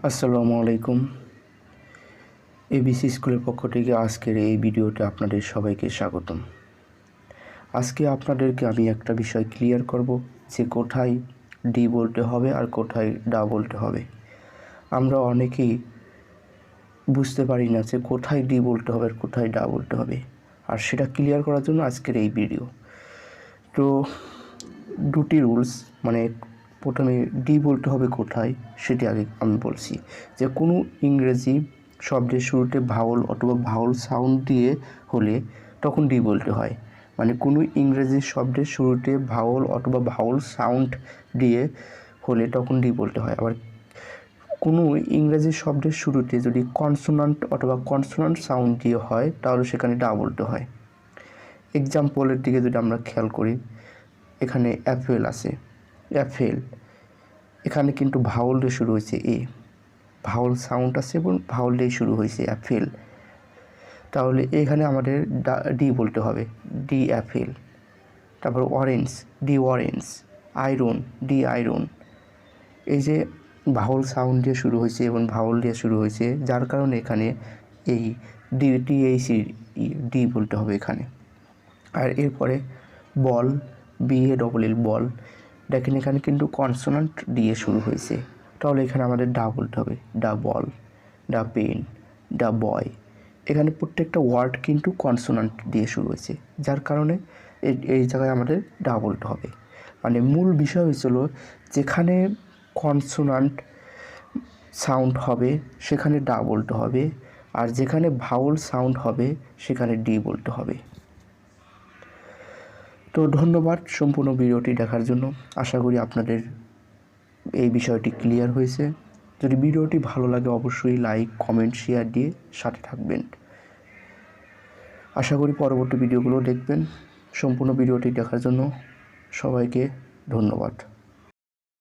আসসালামু আলাইকুম। এবিসি স্কুলের পক্ষ থেকে আজকের এই ভিডিওতে আপনাদের সবাইকে স্বাগতম। আজকে আপনাদেরকে আমি একটা বিষয় ক্লিয়ার করব যে কোথায় ডি বলতে হবে আর কোথায় ডা বলতে হবে। আমরা অনেকেই বুঝতে পারি না যে কোথায় ডি বলতে হবে আর কোথায় ডা বলতে হবে, আর সেটা ক্লিয়ার করার জন্য আজকের এই ভিডিও। তো দুটি রুলস, মানে প্রথমে ডি বলতে হবে কোথায় সেটি আগে আমি বলছি। যে কোনো ইংরেজি শব্দের শুরুতে ভাওয়াল অথবা ভাওয়াল সাউন্ড দিয়ে হলে তখন ডি বলতে হয়। মানে কোনো ইংরেজি শব্দের শুরুতে ভাওয়াল অথবা ভাওয়াল সাউন্ড দিয়ে হলে তখন ডি বলতে হয়। আবার কোনো ইংরেজি শব্দের শুরুতে যদি কনসোনান্ট অথবা কনসোনান্ট সাউন্ড দিয়ে হয় তাহলে সেখানে ডা বলতে হয়। এক্সাম্পলের দিকে যদি আমরা খেয়াল করি, এখানে অ্যাপেল আছে, অ্যাপেল এখানে কিন্তু ভাওয়াল দিয়ে শুরু হয়েছে, ভাওয়াল সাউন্ড আছে এবং ভাওয়াল দিয়ে শুরু হয়েছে অ্যাপেল, তাহলে এখানে আমাদের ডি বলতে হবে, ডি অ্যাপেল। তারপর orange, D orange. Iron, D iron. এই যে ভাওয়াল সাউন্ড দিয়ে শুরু হয়েছে এবং ভাওয়াল দিয়ে শুরু হয়েছে, যার কারণে এখানে এই ডি বলতে হবে এখানে। আর এরপরে বল, BALL বল, দেখেন এখানে কিন্তু কনসোনান্ট দিয়ে শুরু হয়েছে, তাহলে এখানে আমাদের ডা বলতে হবে, ডা বল, ডা পেন, ডা বয়। এখানে প্রত্যেকটা ওয়ার্ড কিন্তু কনসোনান্ট দিয়ে শুরু হয়েছে, যার কারণে এই জায়গায় আমাদের ডা বলতে হবে। মানে মূল বিষয় হয়েছিল যেখানে কনসোনান্ট সাউন্ড হবে সেখানে ডা বলতে হবে, আর যেখানে ভাওয়াল সাউন্ড হবে সেখানে ডি বলতে হবে। তো ধন্যবাদ সম্পূর্ণ ভিডিওটি দেখার জন্য। আশা করি আপনাদের এই বিষয়টি ক্লিয়ার হয়েছে। যদি ভিডিওটি ভালো লাগে অবশ্যই লাইক, কমেন্ট, শেয়ার দিয়ে সাথে থাকবেন। আশা করি পরবর্তী ভিডিওগুলো দেখবেন। সম্পূর্ণ ভিডিওটি দেখার জন্য সবাইকে ধন্যবাদ।